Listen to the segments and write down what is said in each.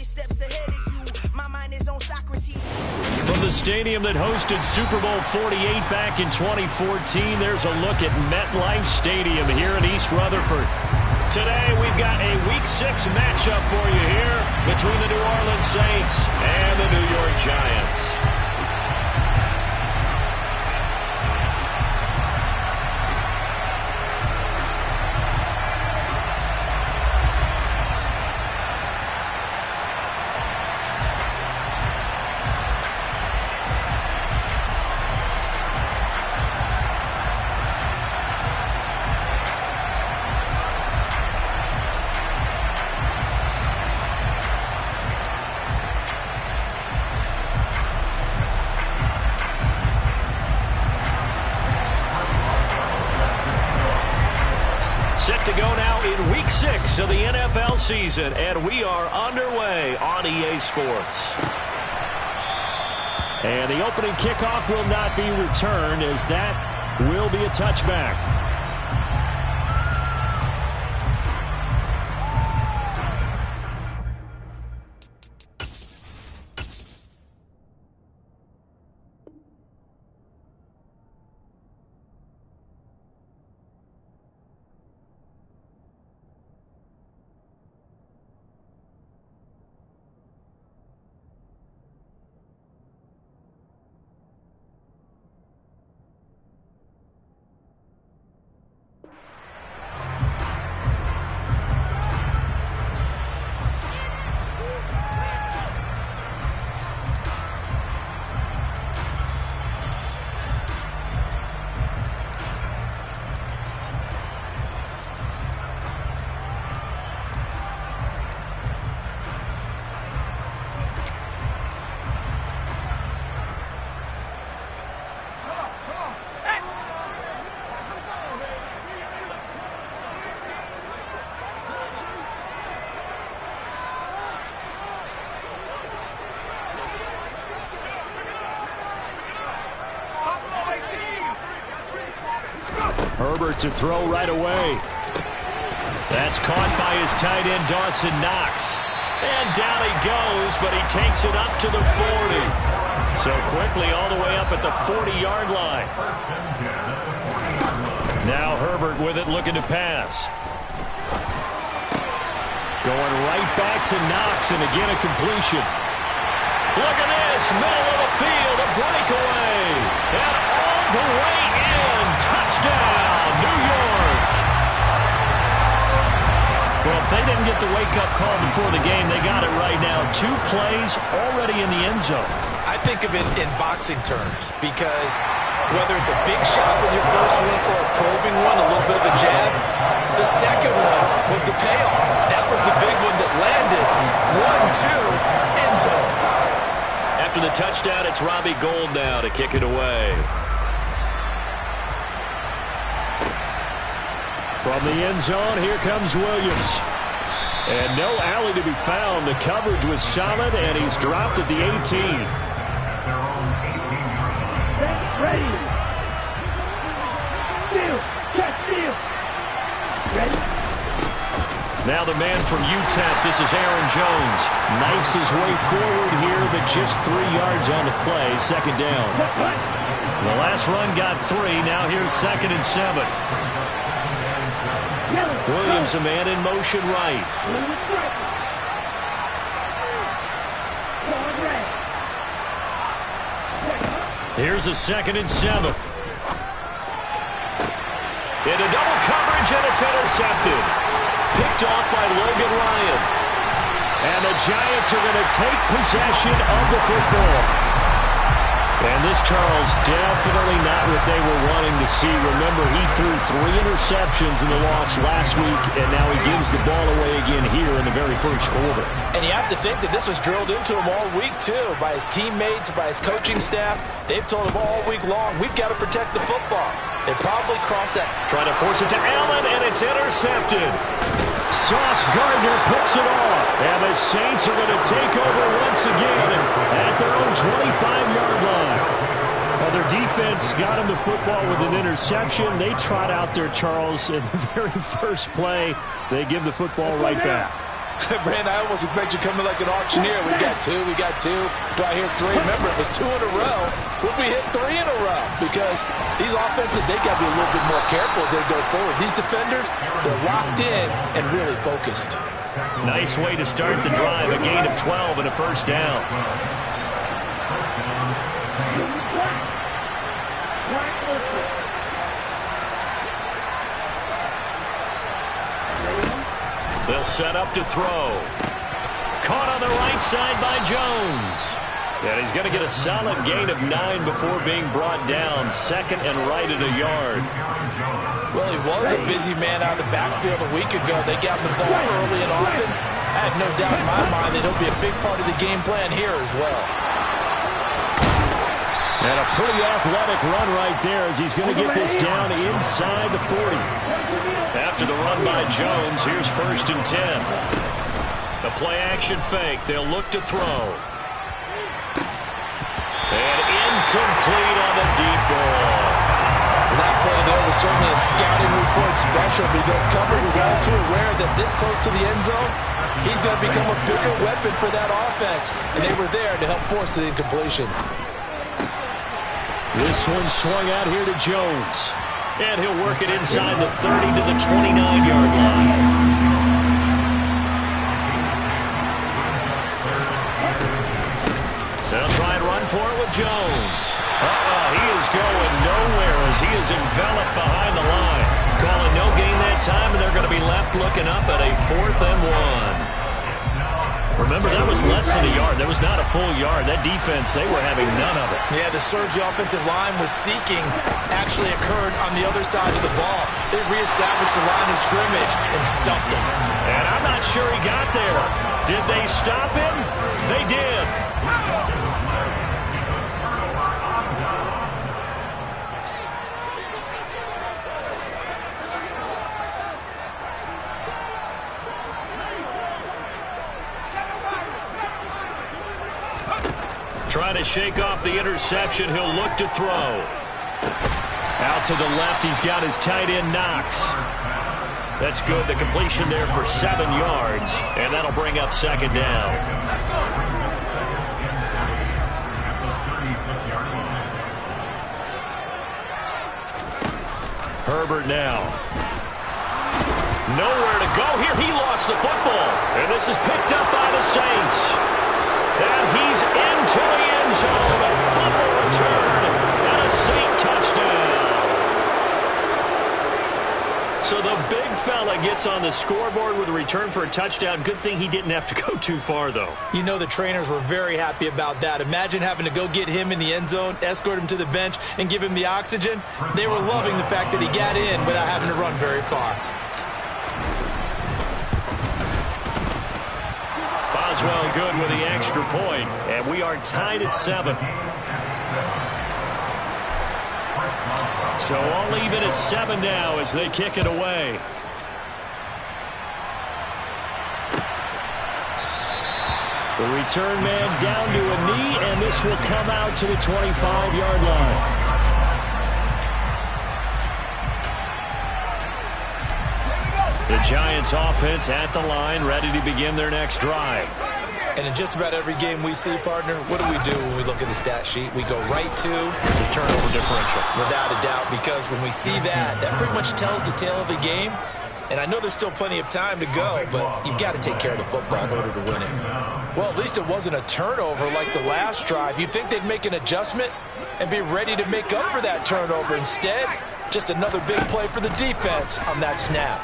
steps ahead of you. My mind is on Socrates. From the stadium that hosted Super Bowl 48 back in 2014, there's a look at MetLife Stadium here in East Rutherford. Today, we've got a Week 6 matchup for you here between the New Orleans Saints and the New York Giants. Set to go now in Week 6 of the NFL season, and we are underway on EA Sports. And the opening kickoff will not be returned, as that will be a touchback. Herbert to throw right away. That's caught by his tight end, Dawson Knox. And down he goes, but he takes it up to the 40. So quickly all the way up at the 40-yard line. Now Herbert with it, looking to pass. Going right back to Knox, and again a completion. Look at this, middle of the field, a breakaway. And all the way in, touchdown, New York. Well, if they didn't get the wake-up call before the game, they got it right now. 2 plays already in the end zone. I think of it in boxing terms, because whether it's a big shot with your first one or a probing one, a little bit of a jab, the second one was the payoff. That was the big one that landed. 1-2, end zone. After the touchdown, it's Robbie Gould now to kick it away. From the end zone, here comes Williams. And no alley to be found. The coverage was solid, and he's dropped at the 18. Ready. Steal. Catch, steal. Ready. Now the man from UTEP, this is Aaron Jones. Knifes his way forward here, but just 3 yards on the play. Second down. The last run got 3. Now here's 2nd and 7. Williams, a man in motion right. Here's a 2nd and 7. Into double coverage, and it's intercepted. Picked off by Logan Ryan. And the Giants are going to take possession of the football. And this, Charles, definitely not what they were wanting to see. Remember, he threw 3 interceptions in the loss last week, and now he gives the ball away again here in the very first quarter. And you have to think that this was drilled into him all week, too, by his teammates, by his coaching staff. They've told him all week long, we've got to protect the football. They probably crossed that. Trying to force it to Allen, and it's intercepted. Sauce Gardner picks it off. And the Saints are going to take over once again at their own 25-yard line. Well, their defense got him the football with an interception. They trot out there, Charles, in the very first play. They give the football right back. Brandon, I almost expect you to come in like an auctioneer. We got two. Do I hear three? Remember, if it's 2 in a row, we'll be hit 3 in a row because these offenses, they got to be a little bit more careful as they go forward. These defenders, they're locked in and really focused. Nice way to start the drive. A gain of 12 and a first down. They'll set up to throw. Caught on the right side by Jones. And he's going to get a solid gain of 9 before being brought down. Second and right at a yard. Well, he was a busy man out of the backfield a week ago. They got the ball early and often. I have no doubt in my mind that he'll be a big part of the game plan here as well. And a pretty athletic run right there as he's going to get this down inside the 40. After the run by Jones, here's 1st and 10. The play-action fake. They'll look to throw. And incomplete on the deep ball. That play there was certainly a scouting report special because Cover was all too aware that this close to the end zone, he's going to become a bigger weapon for that offense. And they were there to help force the incompletion. This one swung out here to Jones. And he'll work it inside the 30 to the 29-yard line. They'll try and run for it with Jones. He is going nowhere as he is enveloped behind the line. Calling no gain that time, and they're going to be left looking up at a 4th and 1. Remember, that was less than a yard. That was not a full yard. That defense, they were having none of it. Yeah, the surge the offensive line was seeking actually occurred on the other side of the ball. They reestablished the line of scrimmage and stuffed him. And I'm not sure he got there. Did they stop him? They did. Trying to shake off the interception. He'll look to throw. Out to the left, he's got his tight end, Knox. That's good. The completion there for 7 yards, and that'll bring up 2nd down. Herbert now. Nowhere to go here. He lost the football, and this is picked up by the Saints. And he's into the end zone. A fumble return and a Saint touchdown. So the big fella gets on the scoreboard with a return for a touchdown. Good thing he didn't have to go too far, though. You know the trainers were very happy about that. Imagine having to go get him in the end zone, escort him to the bench, and give him the oxygen. They were loving the fact that he got in without having to run very far. Boswell good with the extra point, and we are tied at 7. So all even at 7 now as they kick it away. The return man down to a knee, and this will come out to the 25-yard line. The Giants offense at the line, ready to begin their next drive. And in just about every game we see, partner, what do we do when we look at the stat sheet? We go right to the turnover differential. Without a doubt, because when we see that, that pretty much tells the tale of the game. And I know there's still plenty of time to go, but you've got to take care of the football in order to win it. Well, at least it wasn't a turnover like the last drive. You'd think they'd make an adjustment and be ready to make up for that turnover. Instead, just another big play for the defense on that snap.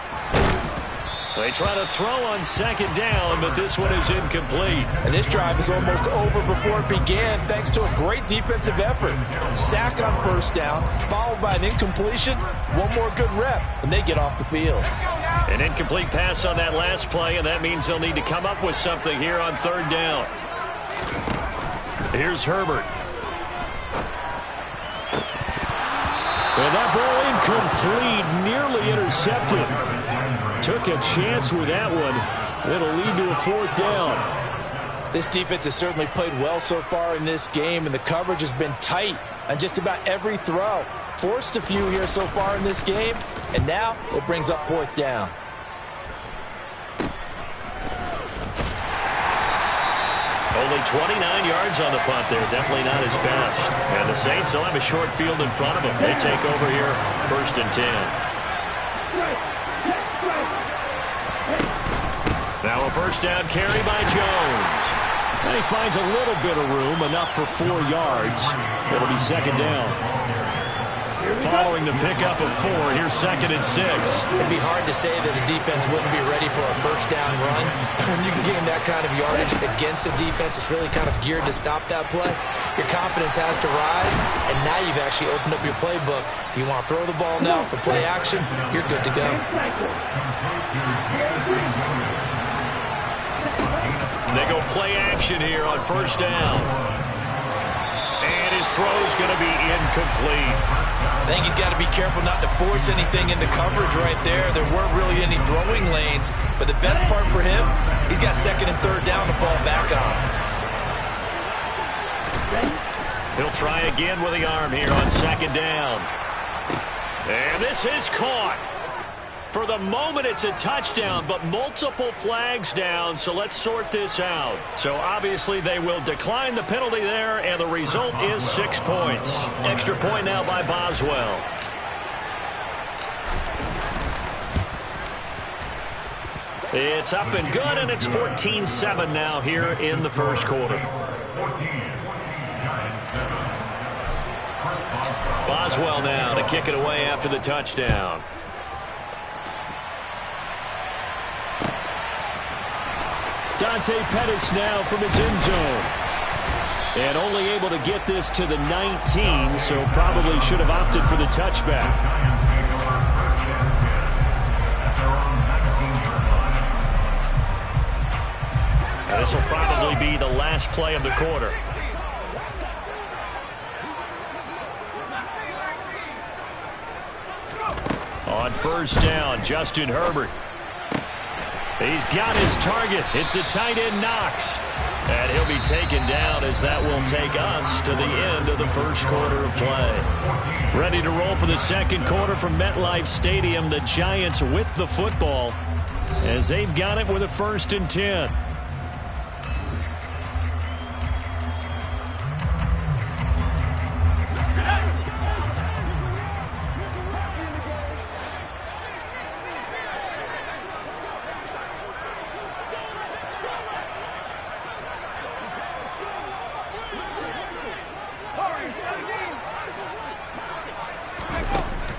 They try to throw on 2nd down, but this one is incomplete. And this drive is almost over before it began thanks to a great defensive effort. Sack on 1st down, followed by an incompletion, one more good rep, and they get off the field. An incomplete pass on that last play, and that means they'll need to come up with something here on 3rd down. Here's Herbert. And that ball incomplete, nearly intercepted. Took a chance with that one. It'll lead to a 4th down. This defense has certainly played well so far in this game, and the coverage has been tight on just about every throw. Forced a few here so far in this game, and now it brings up 4th down. Only 29 yards on the punt there. Definitely not his best. And the Saints will have a short field in front of them. They take over here, 1st and 10. Now a first down carry by Jones. And he finds a little bit of room, enough for 4 yards. It'll be 2nd down. Following the pickup of 4, here's 2nd and 6. It'd be hard to say that a defense wouldn't be ready for a first down run. When you can gain that kind of yardage against a defense that's really kind of geared to stop that play, your confidence has to rise, and now you've actually opened up your playbook. If you want to throw the ball now for play action, you're good to go. They go play action here on first down. And his throw's going to be incomplete. I think he's got to be careful not to force anything into coverage right there. There weren't really any throwing lanes. But the best part for him, he's got 2nd and 3rd down to fall back on. He'll try again with the arm here on 2nd down. And this is caught. For the moment, it's a touchdown, but multiple flags down, so let's sort this out. So obviously they will decline the penalty there, and the result is 6 points. Extra point now by Boswell. It's up and good, and it's 14-7 now here in the first quarter. Boswell now to kick it away after the touchdown. Dante Pettis now from his end zone. And only able to get this to the 19, so probably should have opted for the touchback. And this will probably be the last play of the quarter. On first down, Justin Herbert. He's got his target. It's the tight end Knox. And he'll be taken down as that will take us to the end of the first quarter of play. Ready to roll for the second quarter from MetLife Stadium. The Giants with the football as they've got it with a 1st and 10.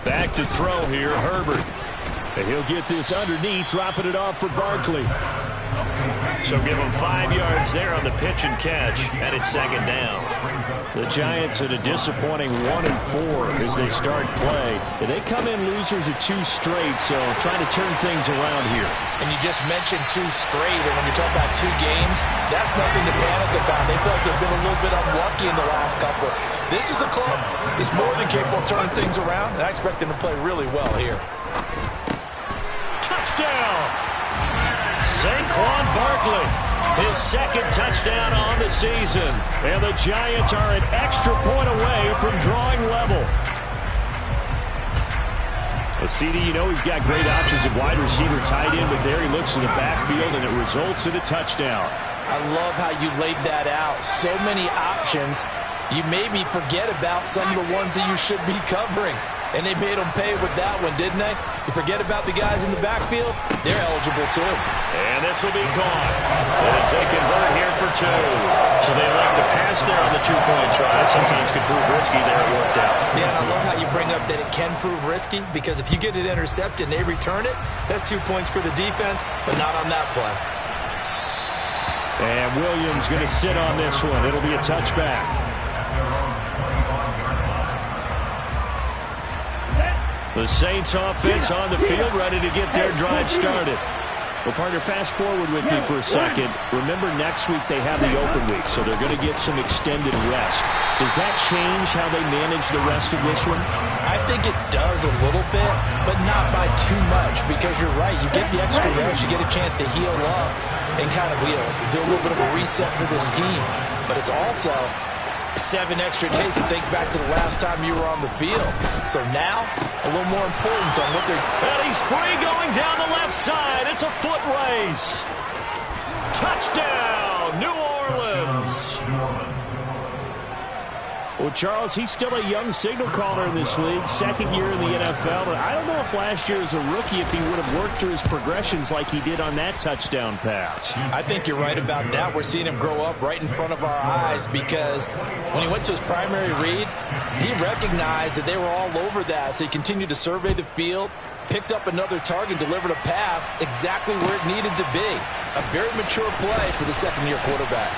Back to throw here, Herbert. And he'll get this underneath, dropping it off for Barkley. So give him 5 yards there on the pitch and catch, and it's 2nd down. The Giants at a disappointing 1-4 as they start play. And they come in losers of 2 straight, so trying to turn things around here. And you just mentioned 2 straight, and when you're talking about 2 games, that's nothing to panic about. They feel like they've been a little bit unlucky in the last couple. This is a club that's more than capable of turning things around, and I expect them to play really well here. Touchdown! Saquon Barkley, his 2nd touchdown on the season. And the Giants are an extra point away from drawing level. Well, CD, you know he's got great options of wide receiver, tight end, but there he looks in the backfield, and it results in a touchdown. I love how you laid that out. So many options. You maybe forget about some of the ones that you should be covering. And they made them pay with that one, didn't they? You forget about the guys in the backfield, they're eligible too. And this will be caught. As they convert here for 2. So they elect to pass there on the 2-point try. Sometimes could prove risky there. It worked out. Yeah, and I love how you bring up that it can prove risky, because if you get it intercepted and they return it, that's 2 points for the defense, but not on that play. And Williams going to sit on this one. It'll be a touchback. The Saints offense on the field, ready to get their drive started. Well, partner, fast forward with me for a second. Remember, next week they have the open week, so they're going to get some extended rest. Does that change how they manage the rest of this one? I think it does a little bit, but not by too much, because you're right. You get the extra rest, you get a chance to heal up and kind of do a little bit of a reset for this team. But it's also 7 extra days to think back to the last time you were on the field. So now, a little more importance on what they're... And he's free going down the left side. It's a foot race. Touchdown, New Orleans. Well, Charles, he's still a young signal caller in this league, second year in the NFL. But I don't know if last year as a rookie, if he would have worked through his progressions like he did on that touchdown pass. I think you're right about that. We're seeing him grow up right in front of our eyes because when he went to his primary read, he recognized that they were all over that. So he continued to survey the field, picked up another target, delivered a pass exactly where it needed to be. A very mature play for the second-year quarterback.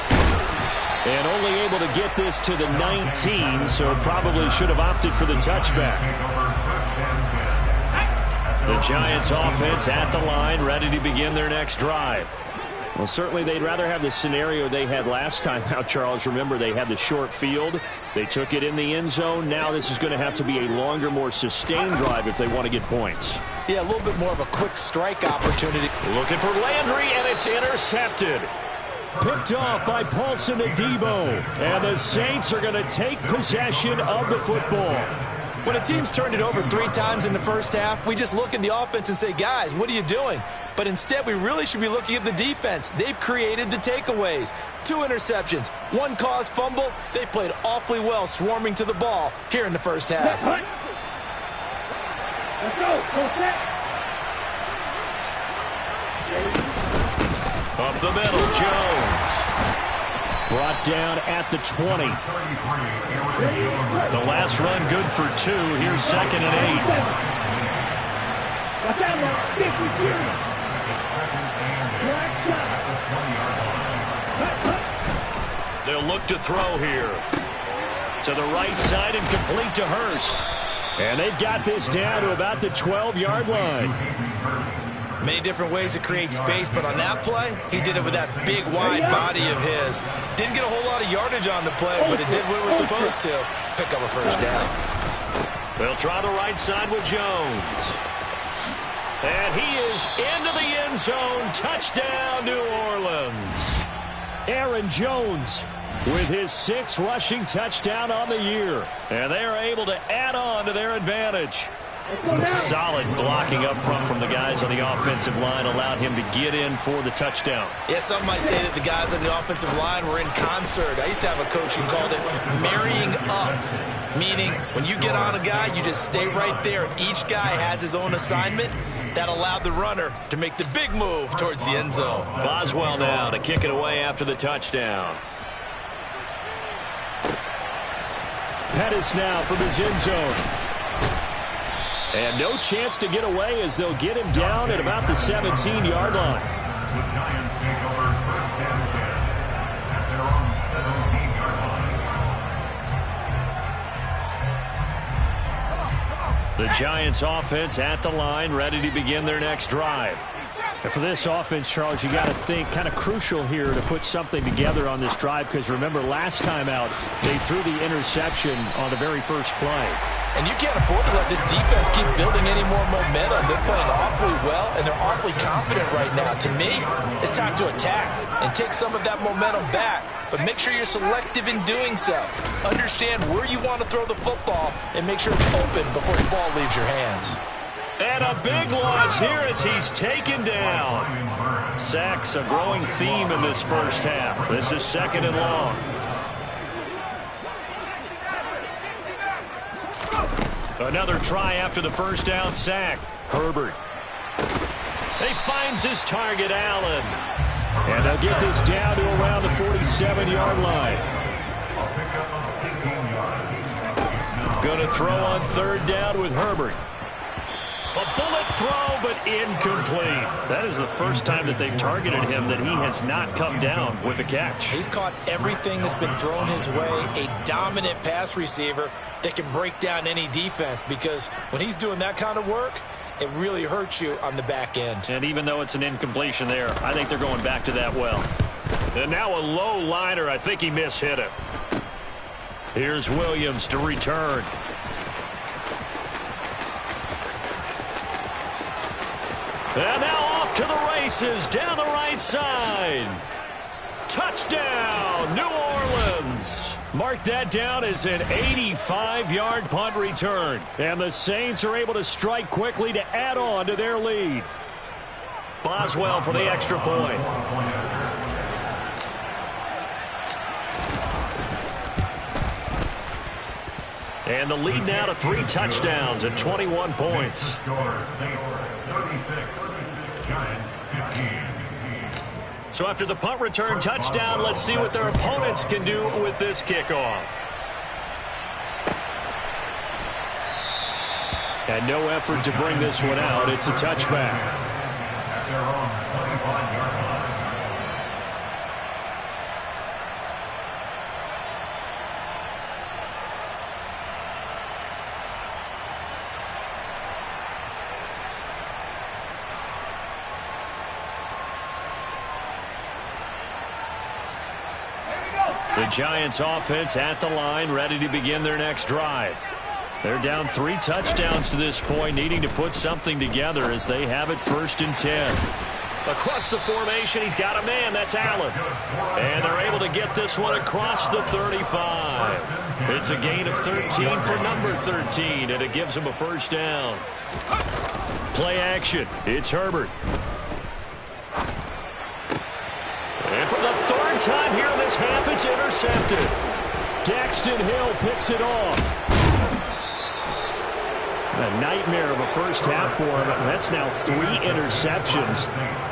And only able to get this to the 19, so probably should have opted for the touchback. The Giants offense at the line, ready to begin their next drive. Well, certainly they'd rather have the scenario they had last time out, Charles. Remember, they had the short field. They took it in the end zone. Now this is going to have to be a longer, more sustained drive if they want to get points. Yeah, a little bit more of a quick strike opportunity. Looking for Landry, and it's intercepted. Picked off by Paulson Adebo. And the Saints are going to take possession of the football. When a team's turned it over 3 times in the first half, we just look at the offense and say, guys, what are you doing? But instead, we really should be looking at the defense. They've created the takeaways. 2 interceptions, 1 caused fumble. They played awfully well swarming to the ball here in the first half. Let's go. Go set. Up the middle, Jones. Brought down at the 20. The last run good for 2. Here's 2nd and 8. Watch out, Mark. Big receiver. They'll look to throw here. To the right side and complete to Hurst. And they've got this down to about the 12-yard line. Many different ways to create space, but on that play, he did it with that big, wide body of his. Didn't get a whole lot of yardage on the play, but it did what it was supposed to. Pick up a first down. They'll try the right side with Jones. And he is into the end zone. Touchdown, New Orleans. Aaron Jones with his 6th rushing touchdown on the year. And they are able to add on to their advantage. Solid blocking up front from the guys on the offensive line allowed him to get in for the touchdown. Yeah, some might say that the guys on the offensive line were in concert. I used to have a coach who called it marrying up, meaning when you get on a guy, you just stay right there, and each guy has his own assignment. That allowed the runner to make the big move towards the end zone. Boswell now to kick it away after the touchdown. Pettis now from his end zone. And no chance to get away as they'll get him down at about the 17-yard line. The Giants offense at the line, ready to begin their next drive. And for this offense, Charles, you got to think kind of crucial here to put something together on this drive, because remember last time out, they threw the interception on the very first play. And you can't afford to let this defense keep building any more momentum. They're playing awfully well, and they're awfully confident right now. To me, it's time to attack and take some of that momentum back. But make sure you're selective in doing so. Understand where you want to throw the football and make sure it's open before the ball leaves your hands. And a big loss here as he's taken down. Sacks a growing theme in this first half. This is 2nd and long. Another try after the first down sack. Herbert. He finds his target, Allen. And they'll get this down to around the 47-yard line. Going to throw on 3rd down with Herbert. A bullet throw, but incomplete. That is the first time that they've targeted him that he has not come down with a catch. He's caught everything that's been thrown his way. A dominant pass receiver that can break down any defense, because when he's doing that kind of work, it really hurts you on the back end. And even though it's an incompletion there, I think they're going back to that well. And now a low liner. I think he mishit it. Here's Williams to return. And now off to the races down the right side. Touchdown, New Orleans. Mark that down as an 85-yard punt return. And the Saints are able to strike quickly to add on to their lead. Boswell for the extra point. And the lead now to 3 touchdowns and 21 points. So after the punt return touchdown, let's see what their opponents can do with this kickoff. And no effort to bring this one out. It's a touchback. The Giants offense at the line, ready to begin their next drive. They're down 3 touchdowns to this point, needing to put something together as they have it 1st and 10. Across the formation, he's got a man. That's Allen. And they're able to get this one across the 35. It's a gain of 13 for number 13, and it gives him a 1st down. Play action. It's Herbert. And for the 3rd time here in this half, it's intercepted. Daxton Hill picks it off. A nightmare of a first half for him. That's now 3 interceptions.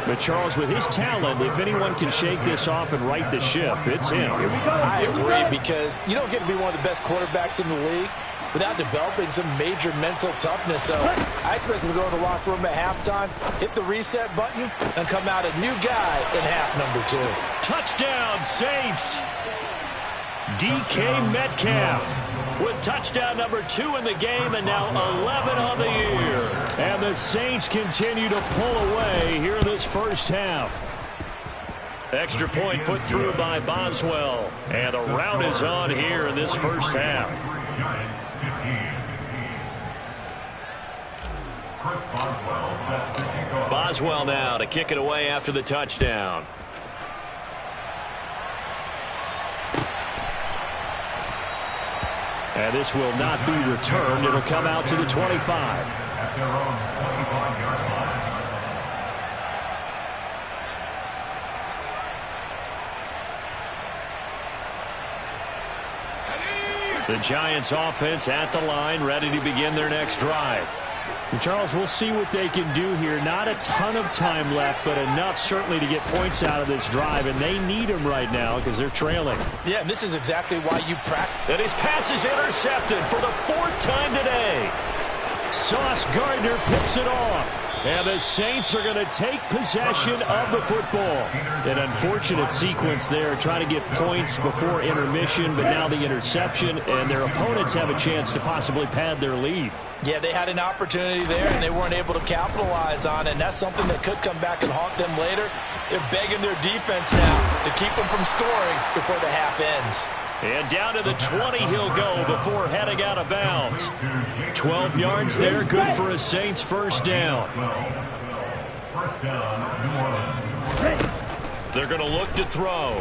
But Charles, with his talent, if anyone can shake this off and right the ship, it's him. I agree, because you don't get to be one of the best quarterbacks in the league without developing some major mental toughness. So I expect him to go to the locker room at halftime, hit the reset button, and come out a new guy in half number 2. Touchdown, Saints! DK Metcalf with touchdown number 2 in the game, and now 11 on the year. And the Saints continue to pull away here in this first half. Extra point put through by Boswell. And the rout is on here in this first half. Boswell now to kick it away after the touchdown. And this will not be returned. It'll come out to the 25. The Giants offense at the line, ready to begin their next drive. And Charles, we'll see what they can do here. Not a ton of time left, but enough certainly to get points out of this drive, and they need them right now because they're trailing. Yeah, and this is exactly why you practice. And his pass is intercepted for the 4th time today. Sauce Gardner picks it off. And the Saints are going to take possession of the football. An unfortunate sequence there, trying to get points before intermission, but now the interception, and their opponents have a chance to possibly pad their lead. Yeah, they had an opportunity there, and they weren't able to capitalize on it, and that's something that could come back and haunt them later. They're begging their defense now to keep them from scoring before the half ends. And down to the 20 he'll go before heading out of bounds. 12 yards there, good for a Saints 1st down. They're going to look to throw.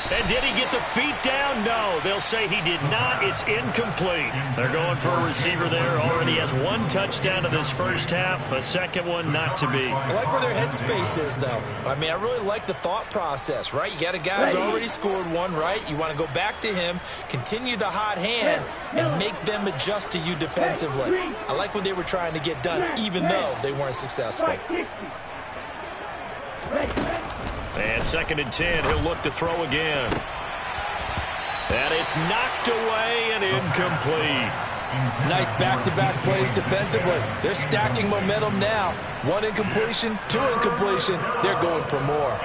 And did he get the feet down? No, they'll say he did not. It's incomplete. They're going for a receiver there. Already has 1 touchdown in this first half. A second one not to be. I like where their headspace is, though. I mean, I really like the thought process, right? You got a guy who's already scored 1, right? You want to go back to him, continue the hot hand, and make them adjust to you defensively. I like what they were trying to get done, even though they weren't successful. And 2nd and 10, he'll look to throw again. And it's knocked away and incomplete. Nice back-to-back plays defensively. They're stacking momentum now. 1 incompletion, 2 incompletion. They're going for more.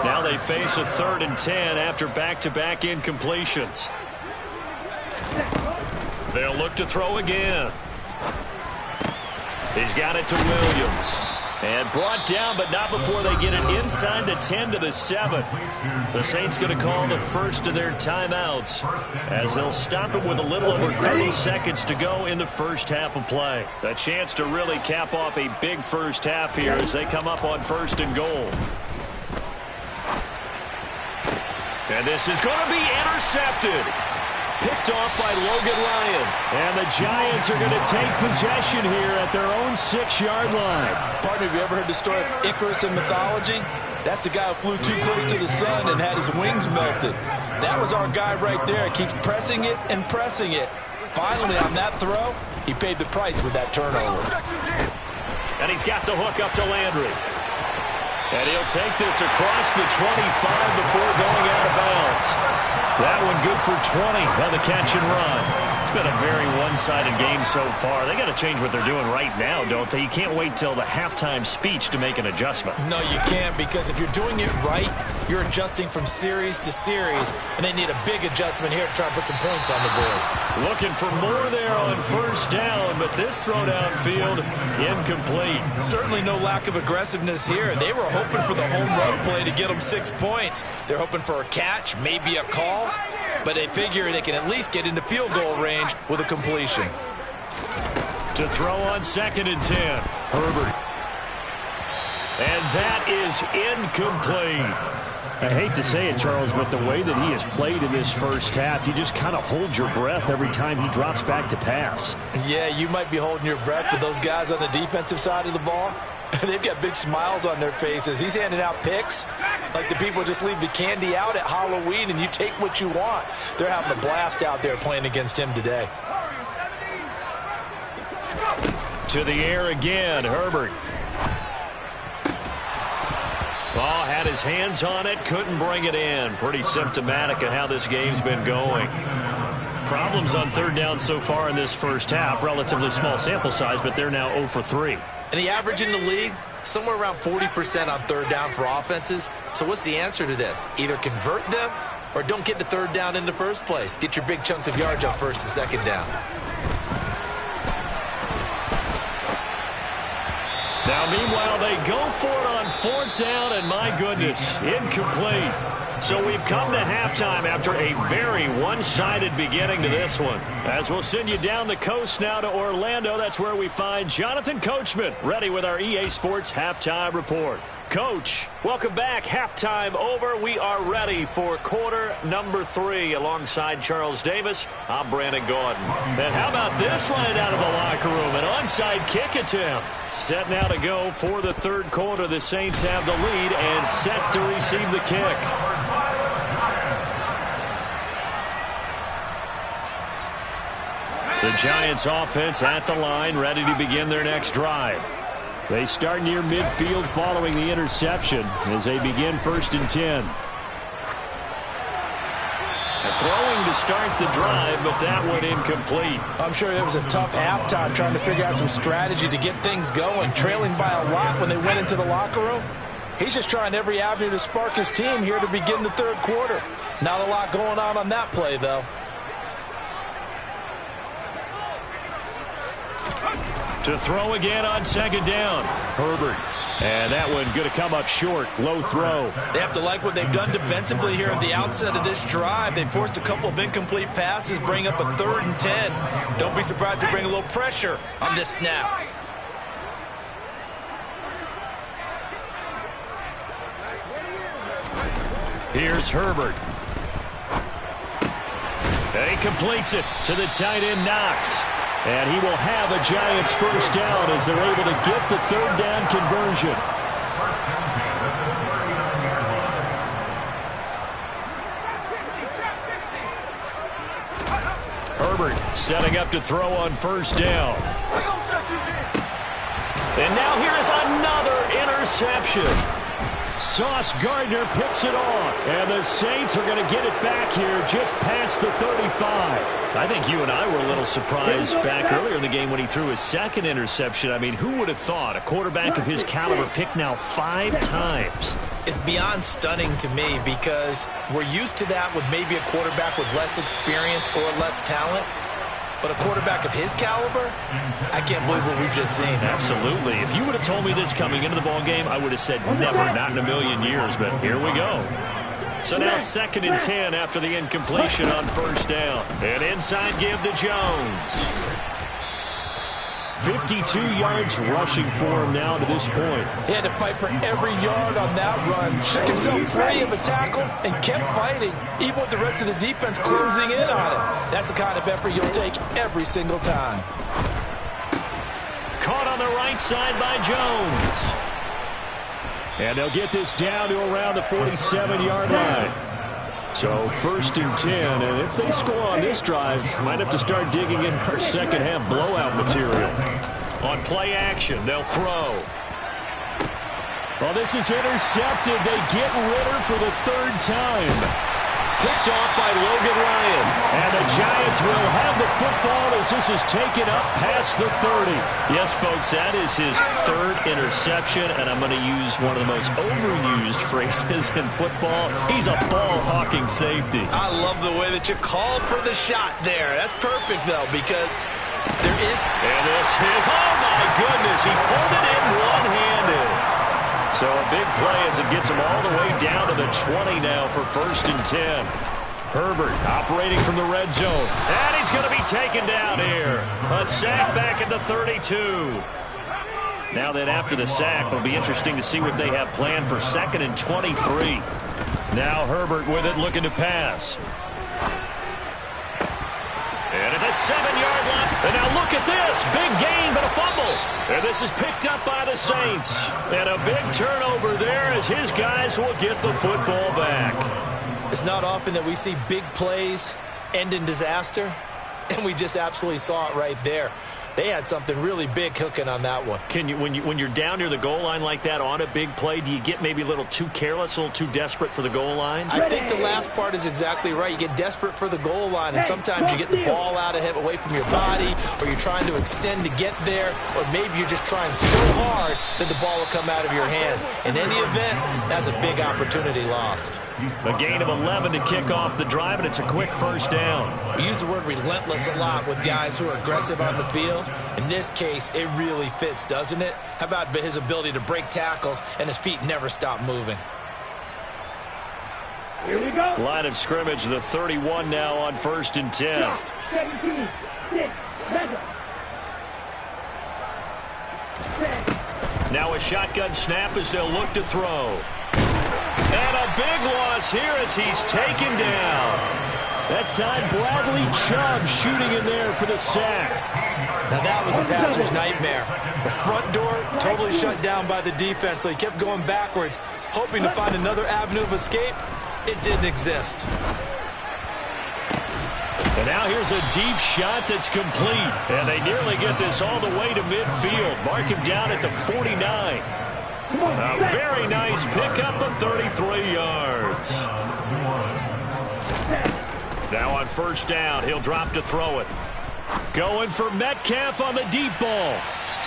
Now they face a 3rd and 10 after back-to-back incompletions. They'll look to throw again. He's got it to Williams. And brought down, but not before they get it inside the 10 to the 7. The Saints going to call the first of their timeouts as they'll stop it with a little over 30 seconds to go in the first half of play. A chance to really cap off a big first half here as they come up on 1st and goal. And this is going to be intercepted. Picked off by Logan Ryan. And the Giants are going to take possession here at their own 6-yard line. Partner, have you ever heard the story of Icarus in mythology? That's the guy who flew too close to the sun and had his wings melted. That was our guy right there. Keeps pressing it and pressing it. Finally, on that throw, he paid the price with that turnover. And he's got the hook up to Landry. And he'll take this across the 25 before going out of bounds. That one good for 20 on the catch and run. It's been a very one-sided game so far. They got to change what they're doing right now, don't they? You can't wait till the halftime speech to make an adjustment. No, you can't, because if you're doing it right, you're adjusting from series to series, and they need a big adjustment here to try and put some points on the board. Looking for more there on first down, but this throw downfield incomplete. Certainly no lack of aggressiveness here. They were hoping for the home run play to get them 6 points. They're hoping for a catch, maybe a call, but they figure they can at least get into field goal range with a completion. To throw on 2nd and 10, Herbert. And that is incomplete. I hate to say it, Charles, but the way that he has played in this first half, you just kind of hold your breath every time he drops back to pass. Yeah, you might be holding your breath, but those guys on the defensive side of the ball, they've got big smiles on their faces. He's handing out picks like the people just leave the candy out at Halloween and you take what you want. They're having a blast out there playing against him today. To the air again, Herbert. Ball had his hands on it, couldn't bring it in. Pretty symptomatic of how this game's been going. Problems on 3rd down so far in this first half. Relatively small sample size, but they're now 0 for 3. And the average in the league, somewhere around 40% on 3rd down for offenses. So what's the answer to this? Either convert them or don't get to 3rd down in the first place. Get your big chunks of yards on 1st and 2nd down. Now, meanwhile, they go for it on 4th down, and my goodness, incomplete. So we've come to halftime after a very one-sided beginning to this one. As we'll send you down the coast now to Orlando, that's where we find Jonathan Coachman, ready with our EA Sports Halftime Report. Coach, welcome back. Halftime over. We are ready for quarter number 3. Alongside Charles Davis, I'm Brandon Gordon. And how about this right out of the locker room? An onside kick attempt. Set now to go for the 3rd quarter. The Saints have the lead and set to receive the kick. The Giants offense at the line, ready to begin their next drive. They start near midfield following the interception as they begin 1st and 10. Throwing to start the drive, but that one incomplete. I'm sure it was a tough halftime trying to figure out some strategy to get things going, trailing by a lot when they went into the locker room. He's just trying every avenue to spark his team here to begin the 3rd quarter. Not a lot going on that play, though. To throw again on 2nd down, Herbert. And that one going to come up short. Low throw. They have to like what they've done defensively here at the outset of this drive. They forced a couple of incomplete passes, bring up a 3rd and 10. Don't be surprised to bring a little pressure on this snap. Here's Herbert. And he completes it to the tight end, Knox. And he will have a Giants 1st down as they're able to get the 3rd down conversion. Herbert setting up to throw on 1st down. And now here is another interception. Sauce Gardner picks it off, and the Saints are going to get it back here just past the 35. I think you and I were a little surprised back earlier in the game when he threw his 2nd interception. I mean, who would have thought a quarterback of his caliber picked now 5 times? It's beyond stunning to me because we're used to that with maybe a quarterback with less experience or less talent. But a quarterback of his caliber, I can't believe what we've just seen. Absolutely. If you would have told me this coming into the ball game, I would have said never, not in a million years. But here we go. So now 2nd and 10 after the incompletion on 1st down. And inside give to Jones. 52 yards rushing for him now to this point. He had to fight for every yard on that run. Shook himself free of a tackle and kept fighting, even with the rest of the defense closing in on him. That's the kind of effort you'll take every single time. Caught on the right side by Jones. And they'll get this down to around the 47-yard line. So 1st and 10, and if they score on this drive, might have to start digging in our second half blowout material. On play action, they'll throw. Well, this is intercepted. They get Ritter for the 3rd time. Picked off by Logan Ryan. And the Giants will have the football as this is taken up past the 30. Yes, folks, that is his 3rd interception, and I'm going to use one of the most overused phrases in football. He's a ball-hawking safety. I love the way that you called for the shot there. That's perfect, though, because there is... And this is, oh my goodness, he pulled it in one-handed. So a big play as it gets him all the way down to the 20 now for 1st and 10. Herbert operating from the red zone. And he's going to be taken down here. A sack back at the 32. Now then, after the sack, it'll be interesting to see what they have planned for 2nd and 23. Now Herbert with it, looking to pass. And at the 7-yard line. And now look at this. Big gain, but a fumble. And this is picked up by the Saints. And a big turnover there as his guys will get the football back. It's not often that we see big plays end in disaster, and we just absolutely saw it right there. They had something really big cooking on that one. Can you, when you're down near the goal line like that on a big play, do you get maybe a little too careless, a little too desperate for the goal line? I think the last part is exactly right. You get desperate for the goal line, and sometimes you get the ball out of him away from your body, or you're trying to extend to get there, or maybe you're just trying so hard that the ball will come out of your hands. In any event, that's a big opportunity lost. A gain of 11 to kick off the drive, and it's a quick 1st down. We use the word relentless a lot with guys who are aggressive on the field. In this case, it really fits, doesn't it? How about his ability to break tackles and his feet never stop moving? Here we go. Line of scrimmage, the 31 now on 1st and 10. 17, 6, 7. Now a shotgun snap as they'll look to throw. And a big loss here as he's taken down. That time, Bradley Chubb shooting in there for the sack. Now that was a passer's nightmare. The front door totally shut down by the defense, so he kept going backwards, hoping to find another avenue of escape. It didn't exist. And now here's a deep shot that's complete. And they nearly get this all the way to midfield. Mark him down at the 49. A very nice pickup of 33 yards. Now on 1st down, he'll drop to throw it. Going for Metcalf on the deep ball.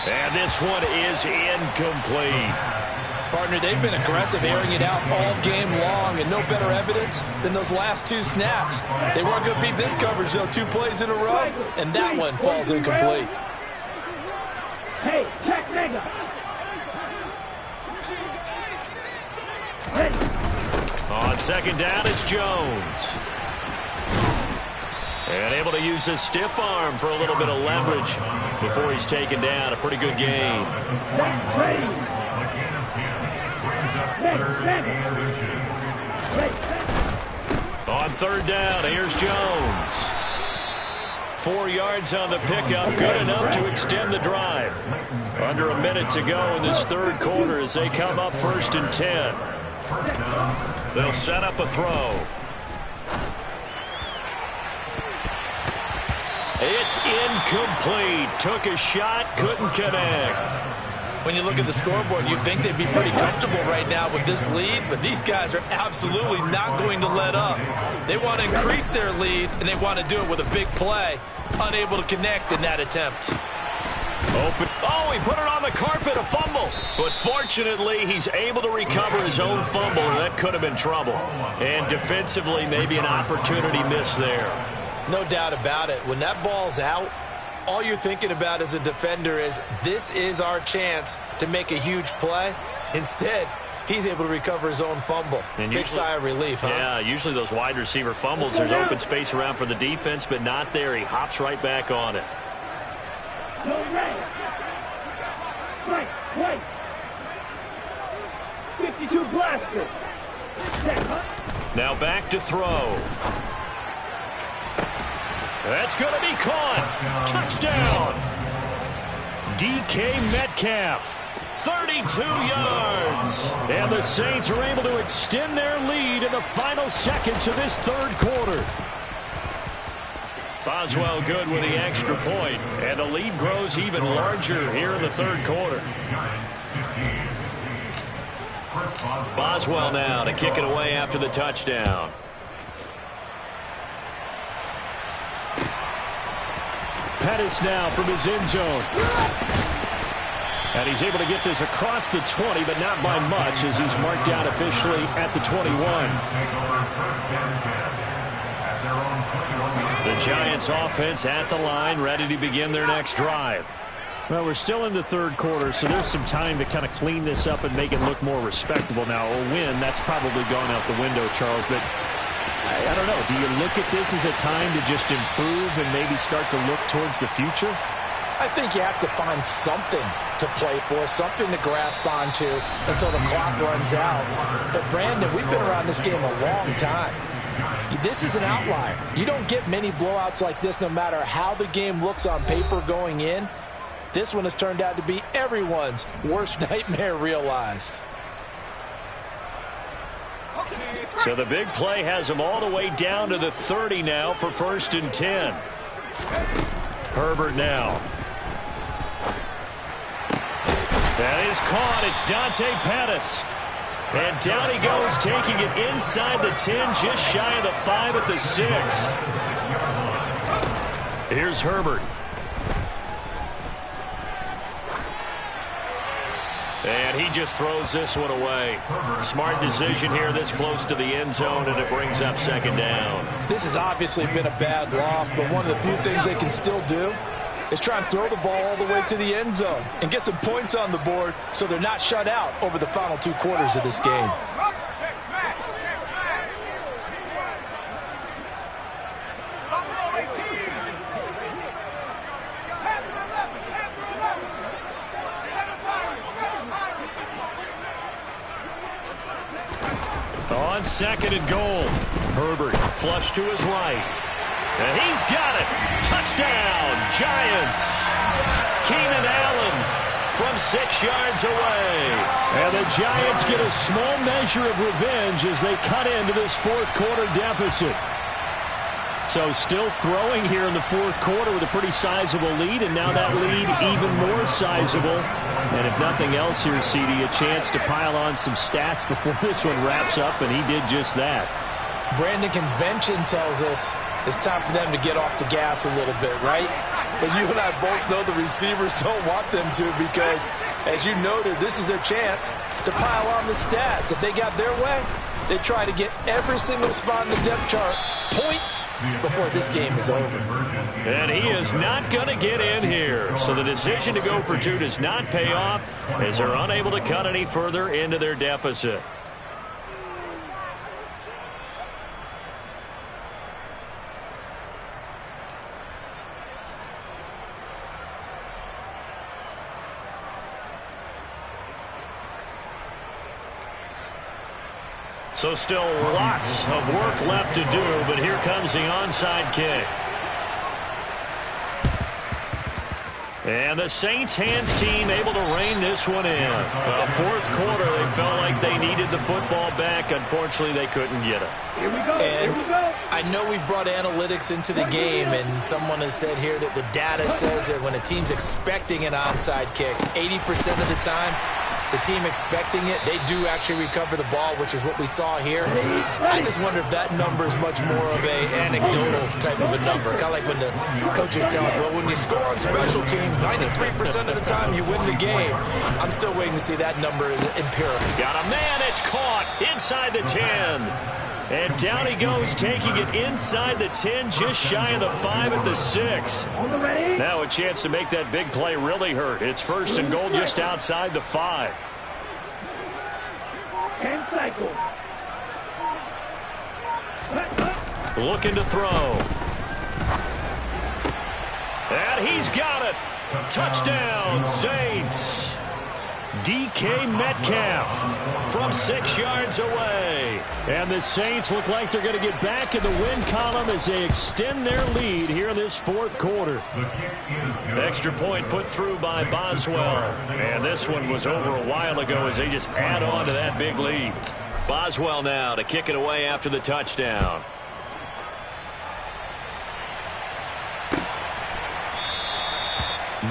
And this one is incomplete. Partner, they've been aggressive, airing it out all game long, and no better evidence than those last 2 snaps. They weren't going to beat this coverage, though, 2 plays in a row, and that one falls incomplete. Hey, check mega. On 2nd down, it's Jones. And able to use his stiff arm for a little bit of leverage before he's taken down. A pretty good gain. On 3rd down, here's Jones. 4 yards on the pickup, good enough to extend the drive. Under a minute to go in this 3rd quarter as they come up 1st and 10. They'll set up a throw. It's incomplete. Took a shot, couldn't connect. When you look at the scoreboard, you'd think they'd be pretty comfortable right now with this lead, but these guys are absolutely not going to let up. They want to increase their lead, and they want to do it with a big play. Unable to connect in that attempt. Open. Oh, he put it on the carpet, a fumble. But fortunately, he's able to recover his own fumble, or that could have been trouble. And defensively, maybe an opportunity missed there. No doubt about it. When that ball's out, all you're thinking about as a defender is, this is our chance to make a huge play. Instead, he's able to recover his own fumble. And big sigh of relief, huh? Yeah, usually those wide receiver fumbles, there's open space around for the defense, but not there. He hops right back on it. Wait. 52 blaster. Now back to throw. That's going to be caught. Touchdown. DK Metcalf. 32 yards. And the Saints are able to extend their lead in the final seconds of this third quarter. Boswell good with the extra point, and the lead grows even larger here in the third quarter. Boswell now to kick it away after the touchdown. Pettis now from his end zone. And he's able to get this across the 20, but not by much, as he's marked down officially at the 21. The Giants offense at the line, ready to begin their next drive. Well, we're still in the third quarter, so there's some time to kind of clean this up and make it look more respectable. Now, a win, that's probably gone out the window, Charles, but I don't know. Do you look at this as a time to just improve and maybe start to look towards the future? I think you have to find something to play for, something to grasp onto until the clock runs out. But, Brandon, we've been around this game a long time. This is an outlier. You don't get many blowouts like this no matter how the game looks on paper going in. This one has turned out to be everyone's worst nightmare realized. So the big play has them all the way down to the 30 now for 1st and 10. Herbert now. That is caught. It's Dante Pettis. And down he goes, taking it inside the 10, just shy of the 5 at the 6. Here's Herbert. And he just throws this one away. Smart decision here this close to the end zone, and it brings up 2nd down. This has obviously been a bad loss, but one of the few things they can still do is try and throw the ball all the way to the end zone and get some points on the board so they're not shut out over the final 2 quarters of this game. On 2nd and goal, Herbert flush to his right. And he's got it. Touchdown, Giants. Keenan Allen from 6 yards away. And the Giants get a small measure of revenge as they cut into this 4th quarter deficit. So still throwing here in the 4th quarter with a pretty sizable lead, and now that lead even more sizable. And if nothing else here, CD, a chance to pile on some stats before this one wraps up, and he did just that. Brandon, convention tells us it's time for them to get off the gas a little bit, right? But you and I both know the receivers don't want them to because, as you noted, this is their chance to pile on the stats. If they got their way, they try to get every single spot in the depth chart points before this game is over. And he is not going to get in here. So the decision to go for 2 does not pay off as they're unable to cut any further into their deficit. So still lots of work left to do, but here comes the onside kick. And the Saints hands team able to rein this one in. Well, 4th quarter, they felt like they needed the football back. Unfortunately, they couldn't get it. Here we go. And Here we go. I know we've brought analytics into the game, and someone has said here that the data says that when a team's expecting an onside kick, 80% of the time, the team expecting it, they do actually recover the ball, which is what we saw here. I just wonder if that number is much more of a anecdotal type of a number. Kind of like when the coaches tell us, well, when you score on special teams, 93% of the time you win the game. I'm still waiting to see that number is empirical. Got a man, it's caught inside the 10. And down he goes, taking it inside the 10, just shy of the 5 at the 6. Now a chance to make that big play really hurt. It's 1st and goal just outside the 5. 10 cycles. Looking to throw. And he's got it. Touchdown, Saints. DK Metcalf from 6 yards away. And the Saints look like they're going to get back in the win column as they extend their lead here in this fourth quarter. Extra point put through by Boswell. And this one was over a while ago as they just add on to that big lead. Boswell now to kick it away after the touchdown.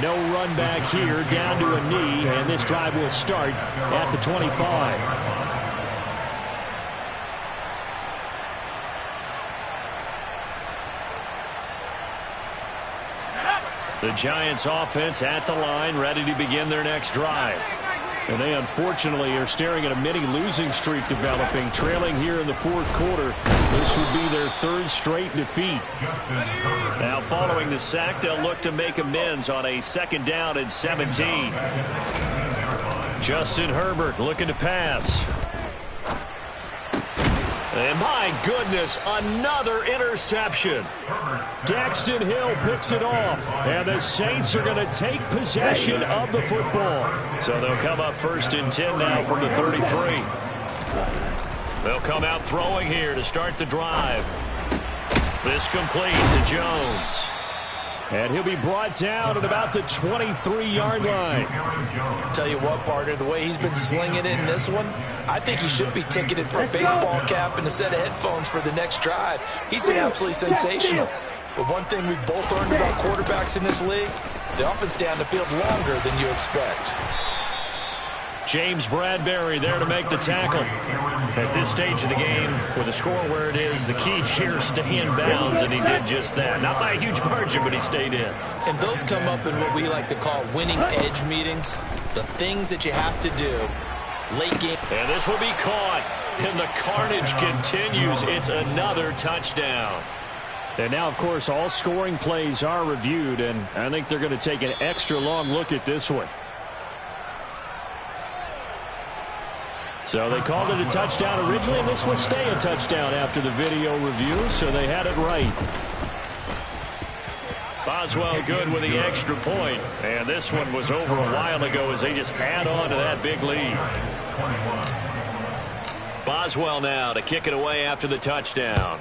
No run back here, down to a knee, and this drive will start at the 25. The Giants offense at the line, ready to begin their next drive. And they unfortunately are staring at a mini losing streak developing, trailing here in the fourth quarter. This would be their third straight defeat. Now following the sack, they'll look to make amends on a 2nd down and 17. Justin Herbert looking to pass. And my goodness, another interception. Daxton Hill picks it off. And the Saints are going to take possession of the football. So they'll come up 1st and 10 now from the 33. They'll come out throwing here to start the drive. This complete to Jones. And he'll be brought down at about the 23-yard line. Tell you what, partner, the way he's been slinging it in this one, I think he should be ticketed for a baseball cap and a set of headphones for the next drive. He's been absolutely sensational. But one thing we've both learned about quarterbacks in this league, they often stay on the field longer than you expect. James Bradbury there to make the tackle. At this stage of the game, with the score where it is, the key here is stay in bounds, and he did just that. Not by a huge margin, but he stayed in. And those come up in what we like to call winning edge meetings, the things that you have to do late game. And this will be caught, and the carnage continues. It's another touchdown. And now, of course, all scoring plays are reviewed, and I think they're going to take an extra long look at this one. So they called it a touchdown originally, and this will stay a touchdown after the video review, so they had it right. Boswell good with the extra point, and this one was over a while ago as they just add on to that big lead. Boswell now to kick it away after the touchdown.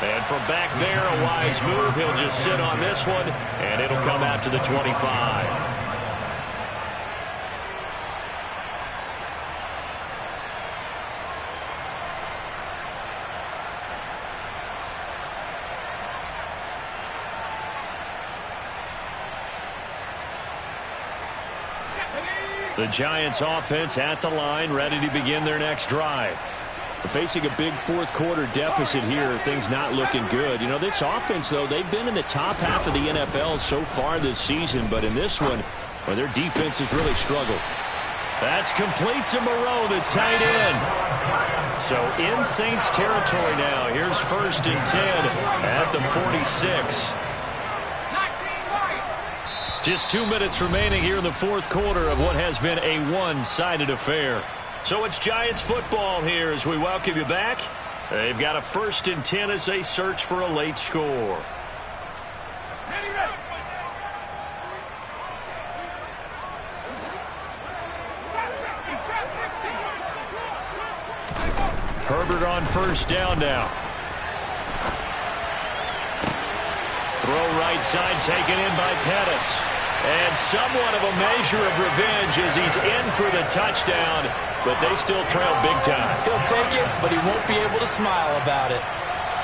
And from back there, a wise move. He'll just sit on this one, and it'll come out to the 25. The Giants offense at the line, ready to begin their next drive. Facing a big fourth quarter deficit here, things not looking good. You know, this offense, though, they've been in the top half of the NFL so far this season, but in this one, well, their defense has really struggled. That's complete to Moreau, the tight end. So in Saints territory now. Here's 1st and 10 at the 46. Just 2 minutes remaining here in the fourth quarter of what has been a one-sided affair. So it's Giants football here as we welcome you back. They've got a 1st and 10 as they search for a late score. Herbert on 1st down now. Throw right side taken in by Pettis. And somewhat of a measure of revenge as he's in for the touchdown, but they still trail big time. He'll take it, but he won't be able to smile about it.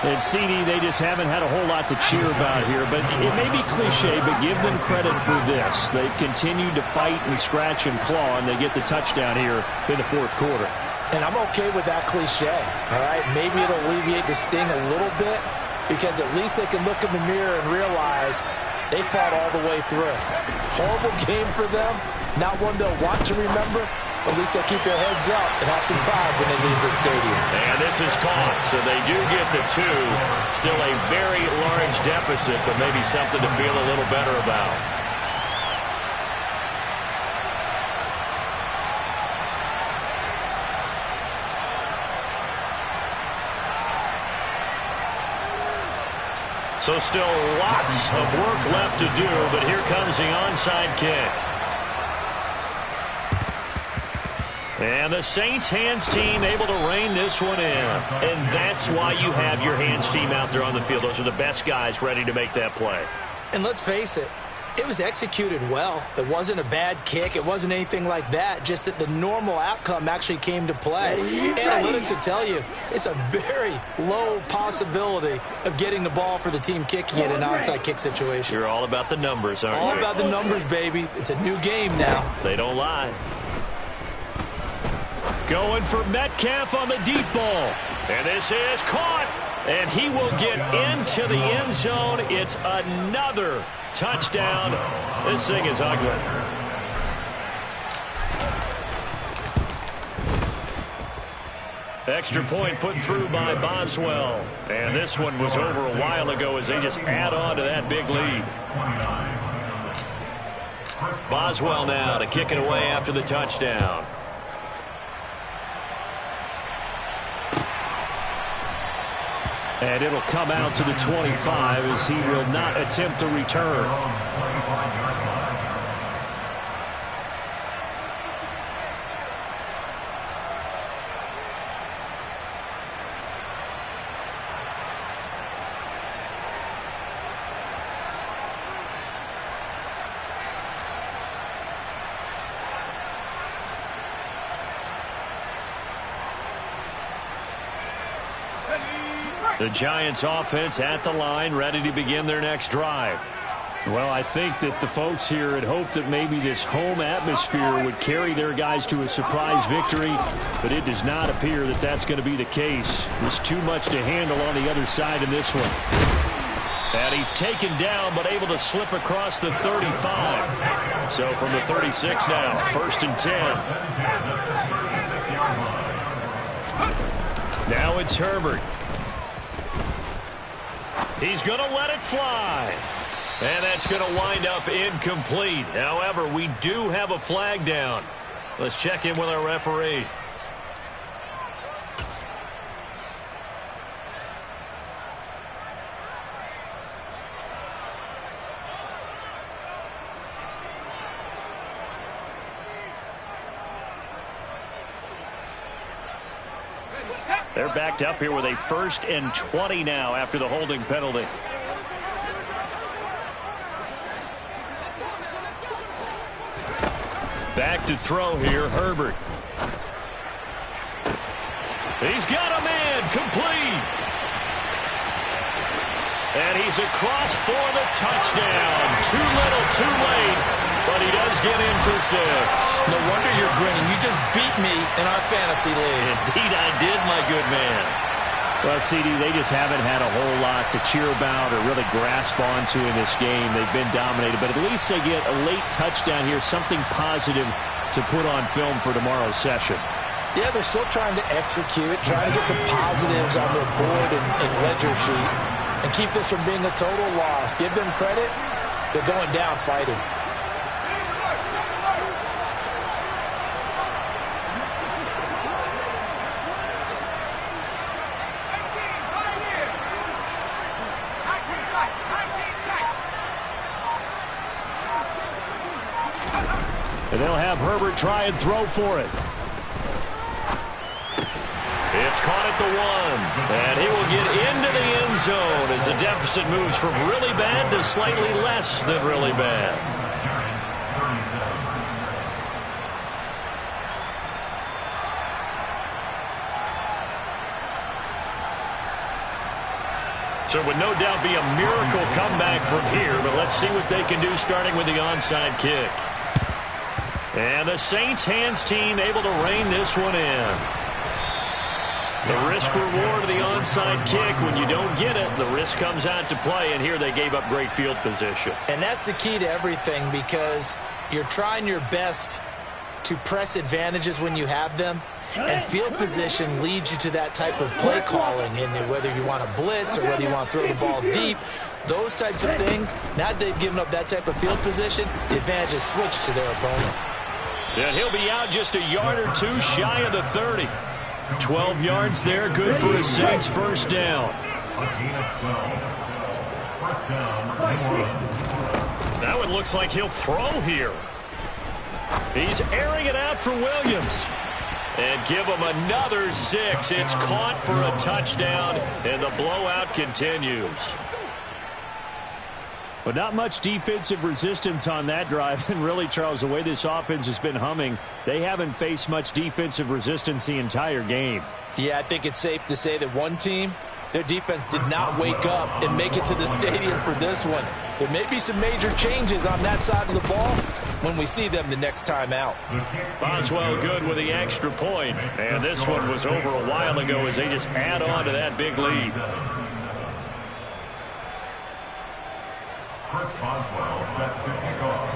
And CD, they just haven't had a whole lot to cheer about here, but it may be cliche, but give them credit for this. They've continued to fight and scratch and claw, and they get the touchdown here in the fourth quarter. And I'm okay with that cliche, all right? Maybe it'll alleviate the sting a little bit, because at least they can look in the mirror and realize they fought all the way through. Horrible game for them. Not one they'll want to remember. But at least they'll keep their heads up and have some pride when they leave the stadium. And this is caught, so they do get the 2. Still a very large deficit, but maybe something to feel a little better about. So still lots of work left to do, but here comes the onside kick. And the Saints hands team able to rein this one in. And that's why you have your hands team out there on the field. Those are the best guys ready to make that play. And let's face it, it was executed well. It wasn't a bad kick. It wasn't anything like that. Just that the normal outcome actually came to play. Analytics will tell you it's a very low possibility of getting the ball for the team kicking it in an onside kick situation. You're all about the numbers, aren't you? All about the numbers, baby. It's a new game now. They don't lie. Going for Metcalf on the deep ball. And this is caught. And he will get into the end zone. It's another touchdown. This thing is ugly. Extra point put through by Boswell. And this one was over a while ago as they just add on to that big lead. Boswell now to kick it away after the touchdown. And it'll come out to the 25 as he will not attempt to return. The Giants offense at the line, ready to begin their next drive. Well, I think that the folks here had hoped that maybe this home atmosphere would carry their guys to a surprise victory, but it does not appear that that's going to be the case. There's too much to handle on the other side in this one. And he's taken down, but able to slip across the 35. So from the 36 now, 1st and 10. Now it's Herbert. He's going to let it fly. And that's going to wind up incomplete. However, we do have a flag down. Let's check in with our referee. They're backed up here with a 1st and 20 now after the holding penalty. Back to throw here, Herbert. He's got a man, complete. And he's across for the touchdown. Too little, too late, but he does get in for 6. No wonder you're grinning. You just beat me in our fantasy league. Indeed I did, my good man. Well, CD, they just haven't had a whole lot to cheer about or really grasp onto in this game. They've been dominated, but at least they get a late touchdown here, something positive to put on film for tomorrow's session. Yeah, they're still trying to execute, trying to get some positives on their board and ledger sheet and keep this from being a total loss. Give them credit. They're going down fighting. And they'll have Herbert try and throw for it. It's caught at the 1. And he will get into the end zone as the deficit moves from really bad to slightly less than really bad. So it would no doubt be a miracle comeback from here, but let's see what they can do starting with the onside kick. And the Saints hands team able to rein this one in. The risk reward of the onside kick, when you don't get it, the risk comes out to play, and here they gave up great field position. And that's the key to everything, because you're trying your best to press advantages when you have them, and field position leads you to that type of play calling, and whether you want to blitz or whether you want to throw the ball deep, those types of things. Now that they've given up that type of field position, the advantage is switched to their opponent. And he'll be out just a yard or two shy of the 30. 12 yards there, good for a Saints first down. That one looks like he'll throw here. He's airing it out for Williams. And give him another 6. It's caught for a touchdown, and the blowout continues. But not much defensive resistance on that drive. And really, Charles, the way this offense has been humming, they haven't faced much defensive resistance the entire game. Yeah, I think it's safe to say that one team, their defense did not wake up and make it to the stadium for this one. There may be some major changes on that side of the ball when we see them the next time out. Boswell good with the extra point. And this one was over a while ago as they just add on to that big lead. Chris Boswell set to kick off.